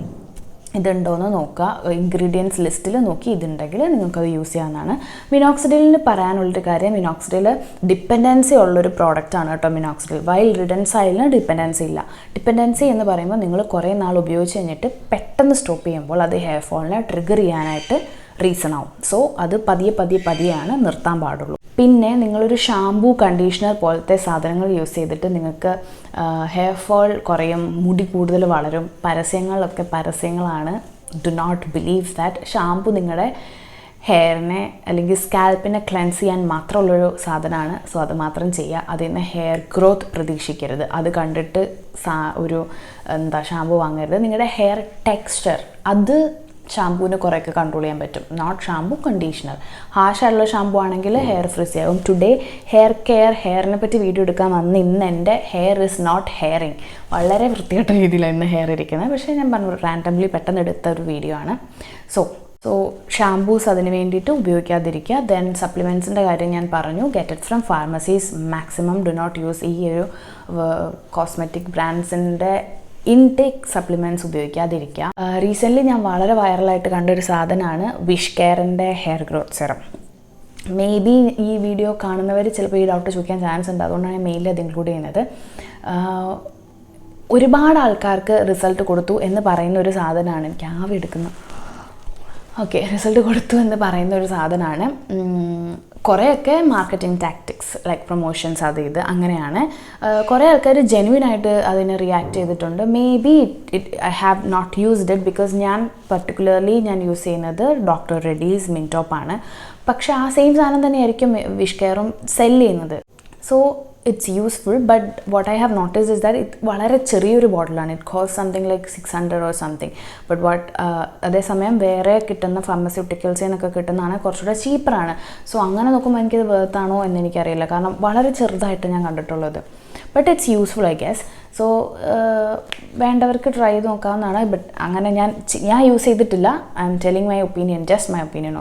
ഇതുണ്ടോയെന്ന് നോക്കുക. ഇൻഗ്രീഡിയൻസ് ലിസ്റ്റിൽ നോക്കി ഇതുണ്ടെങ്കിൽ നിങ്ങൾക്കത് യൂസ് ചെയ്യാവുന്നതാണ്. മിനോക്സിഡിലിന് പറയാനുള്ളൊരു കാര്യം, മിനോക്സിഡിൽ ഡിപ്പെൻഡൻസി ഉള്ളൊരു പ്രോഡക്റ്റാണ് കേട്ടോ മിനോക്സിഡിൽ. വൈൽ റിഡൻസൈലിന് ഡിപ്പെൻഡൻസി ഇല്ല. ഡിപ്പെൻഡൻസി എന്ന് പറയുമ്പോൾ നിങ്ങൾ കുറേ നാൾ ഉപയോഗിച്ച് കഴിഞ്ഞിട്ട് പെട്ടെന്ന് സ്റ്റോപ്പ് ചെയ്യുമ്പോൾ അത് ഹെയർ ഫോളിനെ ട്രിഗർ ചെയ്യാനായിട്ട് റീസൺ ആവും. സോ അത് പതിയെയാണ് നിർത്താൻ പാടുള്ളൂ. പിന്നെ നിങ്ങളൊരു ഷാംപൂ, കണ്ടീഷണർ പോലത്തെ സാധനങ്ങൾ യൂസ് ചെയ്തിട്ട് നിങ്ങൾക്ക് ഹെയർ ഫോൾ കുറയും, മുടി കൂടുതൽ വളരും, പരസ്യങ്ങളാണ്. Do not believe that. Shampoo നിങ്ങളുടെ ഹെയറിനെ അല്ലെങ്കിൽ സ്കാൽപ്പിനെ ക്ലെൻസ് ചെയ്യാൻ മാത്രമുള്ളൊരു സാധനമാണ്. സോ അത് മാത്രം ചെയ്യുക. അതിൽ നിന്ന് ഹെയർ ഗ്രോത്ത് പ്രതീക്ഷിക്കരുത്. അത് കണ്ടിട്ട് ഷാംപൂ വാങ്ങരുത്. നിങ്ങളുടെ ഹെയർ ടെക്സ്ചർ അത് ഷാമ്പൂവിന് കുറേയൊക്കെ കൺട്രോൾ ചെയ്യാൻ പറ്റും. Not shampoo, conditioner. ഹാഷായിട്ടുള്ള ഷാമ്പൂ ആണെങ്കിൽ ഹെയർ ഫ്രിസി ആകും. ടുഡേ ഹെയർ കെയർ, ഹെയറിനെ പറ്റി വീഡിയോ എടുക്കാൻ വന്ന് ഇന്ന് എൻ്റെ ഹെയർ ഇസ് നോട്ട് ഹെയറിങ്. വളരെ വൃത്തികെട്ട രീതിയിലാണ് ഇന്ന് ഹെയർ ഇരിക്കുന്നത്. പക്ഷേ ഞാൻ പറഞ്ഞു റാൻഡംലി പെട്ടെന്ന് എടുത്ത ഒരു വീഡിയോ ആണ്. സോ ഷാമ്പൂസ് അതിന് വേണ്ടിയിട്ട് ഉപയോഗിക്കാതിരിക്കുക. ദെൻ സപ്ലിമെൻറ്റ്സിൻ്റെ കാര്യം ഞാൻ പറഞ്ഞു. Get it from pharmacies. Maximum do not use ഈ ഒരു കോസ്മെറ്റിക് ബ്രാൻഡ്സിൻ്റെ ഇൻടേക്ക് സപ്ലിമെൻറ്റ്സ് ഉപയോഗിക്കാതിരിക്കുക. റീസെൻ്റ്ലി ഞാൻ വളരെ വൈറലായിട്ട് കണ്ടൊരു സാധനമാണ് വിഷ് കെയറിൻ്റെ hair growth serum. Maybe ഈ വീഡിയോ കാണുന്നവർ ചിലപ്പോൾ ഈ ഡൗട്ട് ചോദിക്കാൻ ചാൻസ് ഉണ്ട്. അതുകൊണ്ടാണ് ഞാൻ മെയിലിൽ അത് ഇൻക്ലൂഡ് ചെയ്യുന്നത്. ഒരുപാട് ആൾക്കാർക്ക് റിസൾട്ട് കൊടുത്തു എന്ന് പറയുന്ന ഒരു സാധനമാണ്. എനിക്ക് ആവി എടുക്കുന്നത്. ഓക്കെ, റിസൾട്ട് കൊടുത്തു എന്ന് പറയുന്ന ഒരു സാധനമാണ്. കുറേയൊക്കെ മാർക്കറ്റിംഗ് ടാക്ടിക്സ് ലൈക്ക് പ്രൊമോഷൻസ് അത് ഇത് അങ്ങനെയാണ്. കുറേ ആൾക്കാർ ജെന്യുവനായിട്ട് അതിന് റിയാക്ട് ചെയ്തിട്ടുണ്ട്. Maybe I have not used it because ഞാൻ പർട്ടിക്കുലർലി ഞാൻ യൂസ് ചെയ്യുന്നത് ഡോക്ടർ റെഡീസ് മിൻടോപ്പാണ്. പക്ഷേ ആ സെയിം സാധനം തന്നെയായിരിക്കും വിഷ് കെയറും സെല് ചെയ്യുന്നത്. So it's useful. But what I have notice is that ഇത് വളരെ ചെറിയൊരു ബോട്ടിലാണ്. It cost something like 600 or something. But അതേസമയം വേറെ കിട്ടുന്ന ഫാർമസ്യൂട്ടിക്കൽസിൽ നിന്നൊക്കെ കിട്ടുന്നതാണ് കുറച്ചുകൂടെ ചീപ്പറാണ്. സോ അങ്ങനെ നോക്കുമ്പോൾ എനിക്കിത് വേർത്താണോ എന്ന് എനിക്കറിയില്ല. കാരണം വളരെ ചെറുതായിട്ട് ഞാൻ കണ്ടിട്ടുള്ളത്. But it's useful I guess. So വേണ്ടവർക്ക് ട്രൈ ചെയ്ത് നോക്കാവുന്നതാണ്. ബട്ട് അങ്ങനെ ഞാൻ യൂസ് ചെയ്തിട്ടില്ല. I'm telling my opinion, just my opinion.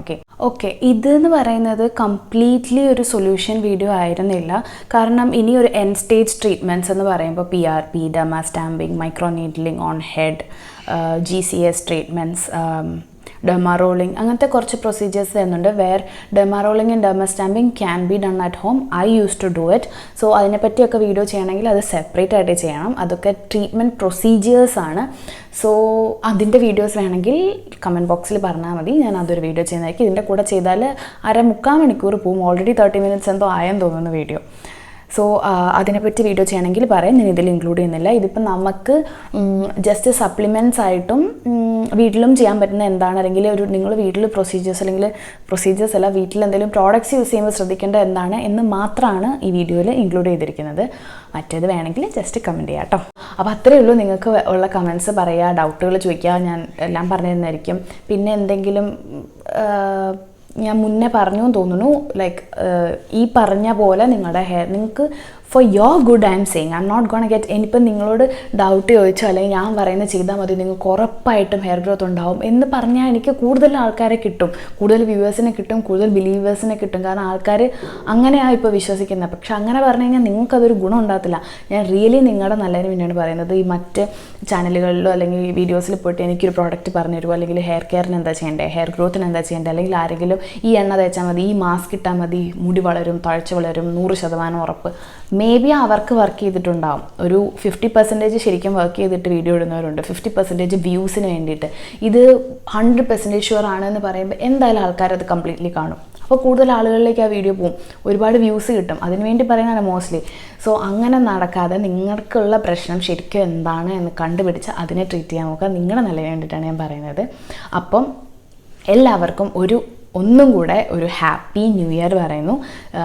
Okay, ഇതെന്ന് പറയുന്നത് കംപ്ലീറ്റ്ലി ഒരു സൊല്യൂഷൻ വീഡിയോ ആയിരുന്നില്ല. കാരണം ഇനി ഒരു എൻഡ് സ്റ്റേജ് ട്രീറ്റ്മെൻറ്റ്സ് എന്ന് പറയുമ്പോൾ PRP, derma stamping, micro needling on head, GCS treatments, derma rolling, അങ്ങനത്തെ കുറച്ച് പ്രൊസീജിയേഴ്സ് തരുന്നുണ്ട്. Where derma rolling and derma stamping can be done at home. I use to do it. So അതിനെപ്പറ്റിയൊക്കെ video ചെയ്യണമെങ്കിൽ അത് separate ആയിട്ട് ചെയ്യണം. അതൊക്കെ treatment procedures ആണ്. സോ അതിൻ്റെ വീഡിയോസ് വേണമെങ്കിൽ കമൻറ്റ് ബോക്സിൽ പറഞ്ഞാൽ മതി, ഞാൻ അതൊരു വീഡിയോ ചെയ്യുന്നതായിരിക്കും. ഇതിൻ്റെ കൂടെ ചെയ്താൽ 3/4 മണിക്കൂർ പോവും. ഓൾറെഡി 30 മിനിറ്റ്സ് എന്തോ ആയെന്ന് തോന്നുന്നു വീഡിയോ. സോ അതിനെപ്പറ്റി വീഡിയോ ചെയ്യണമെങ്കിൽ പറയാം, ഞാൻ ഇതിൽ ഇൻക്ലൂഡ് ചെയ്യുന്നില്ല. ഇതിപ്പോൾ നമുക്ക് ജസ്റ്റ് സപ്ലിമെൻറ്റ്സ് ആയിട്ടും വീട്ടിലും ചെയ്യാൻ പറ്റുന്ന എന്താണ്, അല്ലെങ്കിൽ നിങ്ങൾ വീട്ടിൽ പ്രൊസീജിയേഴ്സ് അല്ല, വീട്ടിൽ എന്തെങ്കിലും പ്രോഡക്റ്റ്സ് യൂസ് ചെയ്യുമ്പോൾ ശ്രദ്ധിക്കേണ്ട എന്താണ് എന്ന് മാത്രമാണ് ഈ വീഡിയോയിൽ ഇൻക്ലൂഡ് ചെയ്തിരിക്കുന്നത്. മറ്റേത് വേണമെങ്കിൽ ജസ്റ്റ് കമൻറ്റ് ചെയ്യാം കേട്ടോ. അപ്പോൾ അത്രയേ ഉള്ളൂ. നിങ്ങൾക്ക് ഉള്ള കമൻറ്റ്സ് പറയുക, ഡൗട്ടുകൾ ചോദിക്കുക, ഞാൻ എല്ലാം പറഞ്ഞു തരുന്നതായിരിക്കും. പിന്നെ എന്തെങ്കിലും ഞാൻ മുന്നേ പറഞ്ഞു എന്ന് തോന്നുന്നു, ലൈക്ക് ഈ പറഞ്ഞ പോലെ നിങ്ങളുടെ ഹെയർ നിങ്ങൾക്ക് for your good I'm saying, I'm not gonna get. ഇനിയിപ്പം നിങ്ങളോട് ഡൗട്ട് ചോദിച്ചോ അല്ലെങ്കിൽ ഞാൻ പറയുന്നത് ചെയ്താൽ മതി, നിങ്ങൾക്ക് ഉറപ്പായിട്ടും ഹെയർ ഗ്രോത്ത് ഉണ്ടാവും എന്ന് പറഞ്ഞാൽ എനിക്ക് കൂടുതൽ ആൾക്കാരെ കിട്ടും, കൂടുതൽ വ്യൂവേഴ്സിനെ കിട്ടും, കൂടുതൽ ബിലീവേഴ്സിനെ കിട്ടും. കാരണം ആൾക്കാർ അങ്ങനെയാണ് ഇപ്പോൾ വിശ്വസിക്കുന്നത്. പക്ഷെ അങ്ങനെ പറഞ്ഞു കഴിഞ്ഞാൽ നിങ്ങൾക്കതൊരു ഗുണം ഉണ്ടാകത്തില്ല. ഞാൻ റിയലി നിങ്ങളുടെ നല്ലതിന് വേണ്ടിയാണ് പറയുന്നത്. ഈ മറ്റ് ചാനലുകളിലോ അല്ലെങ്കിൽ വീഡിയോസിൽ പോയിട്ട് എനിക്കൊരു പ്രോഡക്റ്റ് പറഞ്ഞു തരുമോ, അല്ലെങ്കിൽ ഹെയർ കെയറിന് എന്താ ചെയ്യേണ്ടത്, ഹെയർ ഗ്രോത്തിന് എന്താ ചെയ്യേണ്ടത്, അല്ലെങ്കിൽ ആരെങ്കിലും ഈ എണ്ണ തേച്ചാൽ മതി, ഈ മാസ്ക് ഇട്ടാൽ മതി, മുടി വളരും, തഴച്ച വളരും, 100% ഉറപ്പ്. മേ ബി അവർക്ക് വർക്ക് ചെയ്തിട്ടുണ്ടാവും. ഒരു 50% ശരിക്കും വർക്ക് ചെയ്തിട്ട് വീഡിയോ ഇടുന്നവരുണ്ട്, 50% വ്യൂസിന് വേണ്ടിയിട്ട്. ഇത് 100% ഷുവർ ആണെന്ന് പറയുമ്പോൾ എന്തായാലും ആൾക്കാരത് കംപ്ലീറ്റ്ലി കാണും. അപ്പോൾ കൂടുതൽ ആളുകളിലേക്ക് ആ വീഡിയോ പോകും, ഒരുപാട് വ്യൂസ് കിട്ടും. അതിനുവേണ്ടി പറയുന്നതാണ് മോസ്റ്റ്ലി. സോ അങ്ങനെ നടക്കാതെ നിങ്ങൾക്കുള്ള പ്രശ്നം ശരിക്കും എന്താണ് എന്ന് കണ്ടുപിടിച്ച് അതിനെ ട്രീറ്റ് ചെയ്യാൻ നോക്കുക. നിങ്ങളുടെ നല്ലതിന് വേണ്ടിയിട്ടാണ് ഞാൻ പറയുന്നത്. അപ്പം എല്ലാവർക്കും ഒന്നും കൂടെ ഒരു ഹാപ്പി ന്യൂ ഇയർ പറയുന്നു.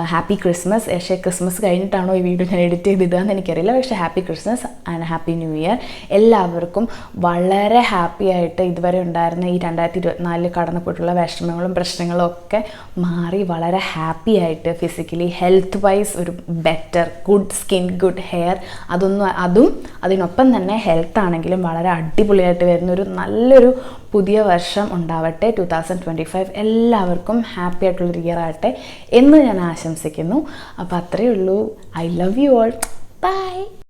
Happy Christmas. പക്ഷേ ക്രിസ്മസ് കഴിഞ്ഞിട്ടാണോ ഈ വീഡിയോ ഞാൻ എഡിറ്റ് ചെയ്തിടുകയെന്ന് എനിക്കറിയില്ല. പക്ഷേ happy Christmas and happy new year. എല്ലാവർക്കും വളരെ ഹാപ്പി ആയിട്ട് ഇതുവരെ ഉണ്ടായിരുന്ന ഈ 2024 കടന്നു പോയിട്ടുള്ള വിഷമങ്ങളും പ്രശ്നങ്ങളും ഒക്കെ മാറി വളരെ ഹാപ്പി ആയിട്ട് ഫിസിക്കലി ഹെൽത്ത് വൈസ് ഒരു better good skin, good hair, അതും അതിനൊപ്പം തന്നെ ഹെൽത്ത് ആണെങ്കിലും വളരെ അടിപൊളിയായിട്ട് വരുന്നൊരു നല്ലൊരു പുതിയ വർഷം ഉണ്ടാവട്ടെ. 2025 എല്ലാവർക്കും ഹാപ്പി ആയിട്ടുള്ളൊരു ഇയർ ആകട്ടെ എന്ന് ഞാൻ ആശംസിക്കുന്നു. അപ്പോൾ അത്രയേ ഉള്ളൂ. I love you all. By.